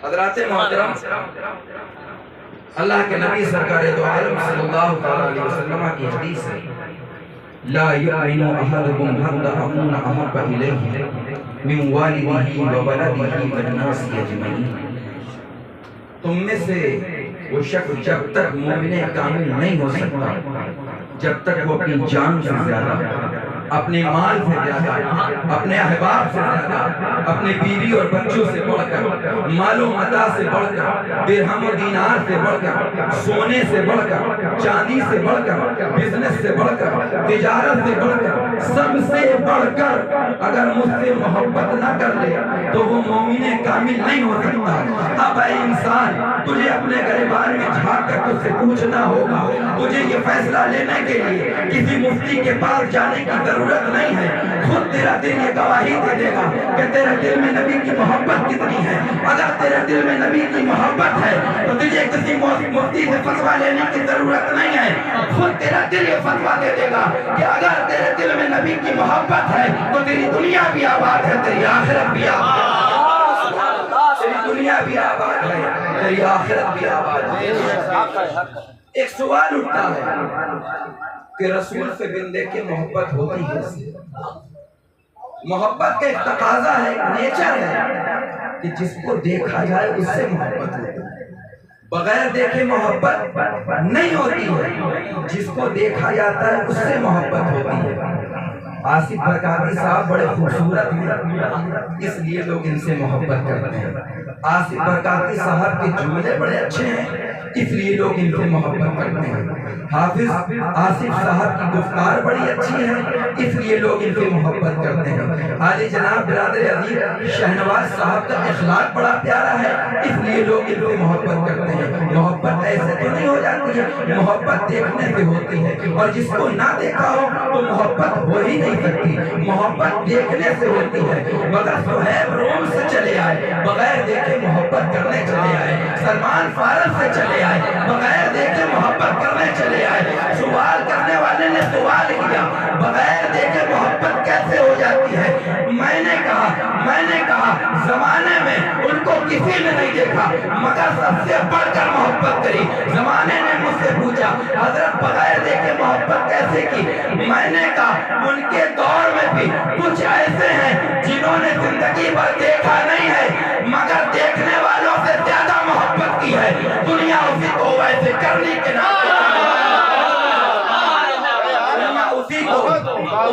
حضرات محترم، اللہ کے نبی سرکار دو عالم صلی اللہ علیہ وسلم کی حدیث ہے، لا یؤمن احدکم حتی اکون احب الیہ من والدہ وولدہ والناس اجمعین۔ تم میں سے وہ شخص جب تک مومن کامل نہیں ہو سکتا جب تک وہ اپنی جان سے زیادہ، اپنے مال سے زیادہ، اپنے احباب سے زیادہ، اپنے بیوی اور بچوں سے بڑھ کر، مال و متاع سے بڑھ کر، درہم و دینار سے بڑھ کر، سونے سے بڑھ کر، چاندی سے بڑھ کر، بزنس سے بڑھ کر، تجارت سے بڑھ کر، سب سے بڑھ کر اگر مجھ سے محبت نہ کر لے تو وہ مومن کامل نہیں ہو سکتا۔ اب اے انسان، تجھے اپنے گریبان میں جھانک کر تجھ سے پوچھنا ہوگا، مجھے یہ فیصلہ لینے کے لیے کسی مفتی کے پاس جانے کی ضرورت نہیں ہے، خود تیرا دل یہ گواہی دے دے گا کہ تیرے دل میں نبی کی محبت کتنی ہے۔ اگر تیرے دل میں نبی کی محبت ہے تو تجھے کسی مفتی سے فتویٰ لینے کی ضرورت نہیں ہے، خود تیرا دل یہ فتویٰ دے دے گا کہ اگر تیرے دل میں نبی کی محبت ہے تو تیری دنیا بھی آباد ہے، تیری آخرت بھی آباد ہے، تیری دنیا بھی آباد ہے، تیری آخرت بھی آباد ہے۔ ایک سوال اٹھتا ہے کہ رسول سے بندے کی محبت ہوتی ہے، محبت کا ایک تقاضا ہے، نیچر ہے کہ جس کو دیکھا جائے اس سے محبت ہوتی ہے، بغیر دیکھے محبت نہیں ہوتی ہے، جس کو دیکھا جاتا ہے اس سے محبت ہوتی ہے۔ آصف برکاتی صاحب بڑے خوبصورت ہیں، اس لیے لوگ ان سے محبت کرتے ہیں۔ آصف برکاتی صاحب کے جملے بڑے اچھے ہیں، اس لیے لوگ ان سے محبت کرتے ہیں۔ حافظ آصف صاحب کی گفتار بڑی اچھی ہے، اس لیے لوگ ان سے محبت کرتے ہیں۔ عالی جناب برادر عزیز شہنواز صاحب کا اخلاق بڑا پیارا ہے، اس لیے لوگ ان سے محبت کرتے ہیں۔ محبت ایسے تو نہیں ہو جاتی ہے، محبت دیکھنے سے ہوتی ہے، اور جس کو نہ دیکھا ہو تو محبت ہو ہی نہیں سکتی، محبت دیکھنے سے ہوتی ہے۔ مگر صہیب روم سے چلے آئے، بغیر دیکھے محبت کرنے چلے آئے، سلمان فارس سے چلے آئے، بغیر دیکھے محبت کرنے چلے آئے۔ سوال کرنے والے نے سوال کیا، بغیر دیکھے محبت کیسے ہو جاتی ہے؟ میں نے کہا زمانے میں ان کو کسی نے نہیں دیکھا مگر سب سے بڑھ کر محبت کری۔ زمانے نے مجھ سے پوچھا حضرت بغیر دیکھے محبت کیسے کی؟ میں نے کہا ان کے دور میں بھی کچھ ایسے ہیں جنہوں نے زندگی بھر دیکھا نہیں ہے مگر دیکھنے والوں سے زیادہ محبت کی ہے۔ دنیا اسی کو ویسے کرنے کے نام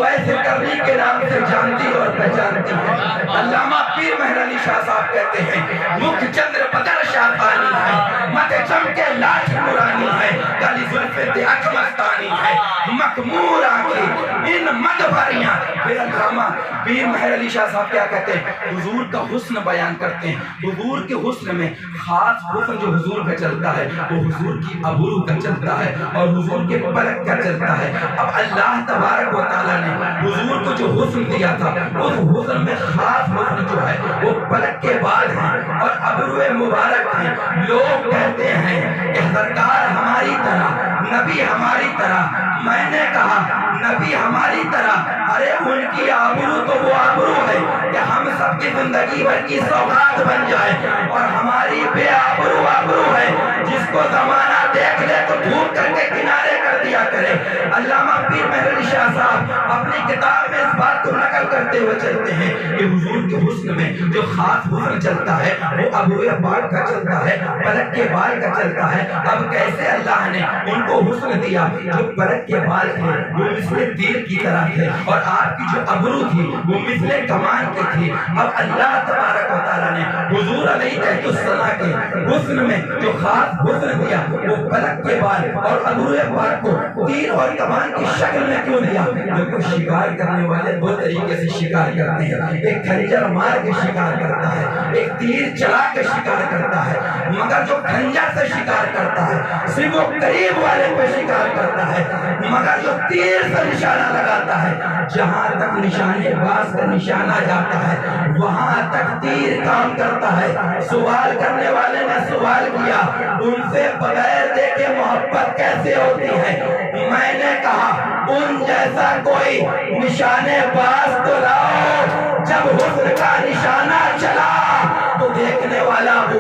ویسے کرنی کے نام سے جانتی اور پہچانتی ہے۔ علامہ پیر مہر علی شاہ صاحب کہتے ہیں مکھ چندر بدر شاہانی ہے، مت چمکے لاش نورانی ہے، کالی زلف دیکھ مستانی ہے، مکمور آنکھیں ان مد بھریاں۔ پھر علامہ پیر مہر علی شاہ صاحب کیا کہتے ہیں؟ حضور کا حسن بیان کرتے ہیں، حضور کے حسن میں خاص حسن جو حضور کا چلتا ہے وہ حضور کی ابرو کا چلتا ہے اور حضور کے پلک کا چلتا ہے۔ اب اللہ تبارک و تعالیٰ نے حضور کو جو حسن دیا تھا اس حسن میں خاص حسن جو ہے وہ پلک کے بعد ہیں اور ابرو مبارک ہیں۔ لوگ کہتے ہیں کہ سرکار ہماری طرح، نبی ہماری طرح۔ میں نے کہا نبی ہماری طرح، ارے ان کی ابرو تو وہ ابرو ہے کہ ہم سب کی زندگی بھر کی سوغات بن جائے، اور ہماری بے ابرو ہے جس کو زمانہ دیکھ لے تو ڈھونڈ کر کے کنارے کر دیا کرے۔ علامہ پیر مہر علی شاہ صاحب اپنی کتاب میں اس بات کو نقل کرتے ہوئے چلتے ہیں کہ حضور کے حسن میں جو خاص حسن چلتا ہے وہ ابرو پاک کا چلتا ہے، پلک کے بال کا چلتا ہے۔ اب کیسے اللہ نے ان کو حسن دیا؟ جو پلک کے بال تھے وہ مثل تیر کی طرح تھے اور آپ کی جو ابرو تھی وہ مثل کمان کی تھی۔ اب اللہ تبارک و تعالیٰ نے حضور علیہ السلام کے حسن میں جو خاص حسن دیا وہ پلک کے بال اور ابرو پاک کو تیر اور کمان کی شکل میں کیوں دیا؟ جو شکار کرنے والے دو طریقے سے شکار کرتے ہیں، ایک خنجر مار کے شکار کرتا ہے، ایک تیر چلا کے شکار کرتا ہے، مگر جو خنجر سے شکار کرتا ہے صرف وہ قریب والے پہ شکار کرتا ہے، مگر جو تیر سے نشانہ لگاتا ہے جہاں تک نشانے باز کا نشانہ جاتا ہے وہاں تک تیر کام کرتا ہے۔ سوال کرنے والے نے سوال کیا ان سے بغیر دیکھے محبت کیسے ہوتی ہے؟ میں نے کہا ان جیسا کوئی نشانے باز تو لاؤ، جب حسن کا نشانہ چلا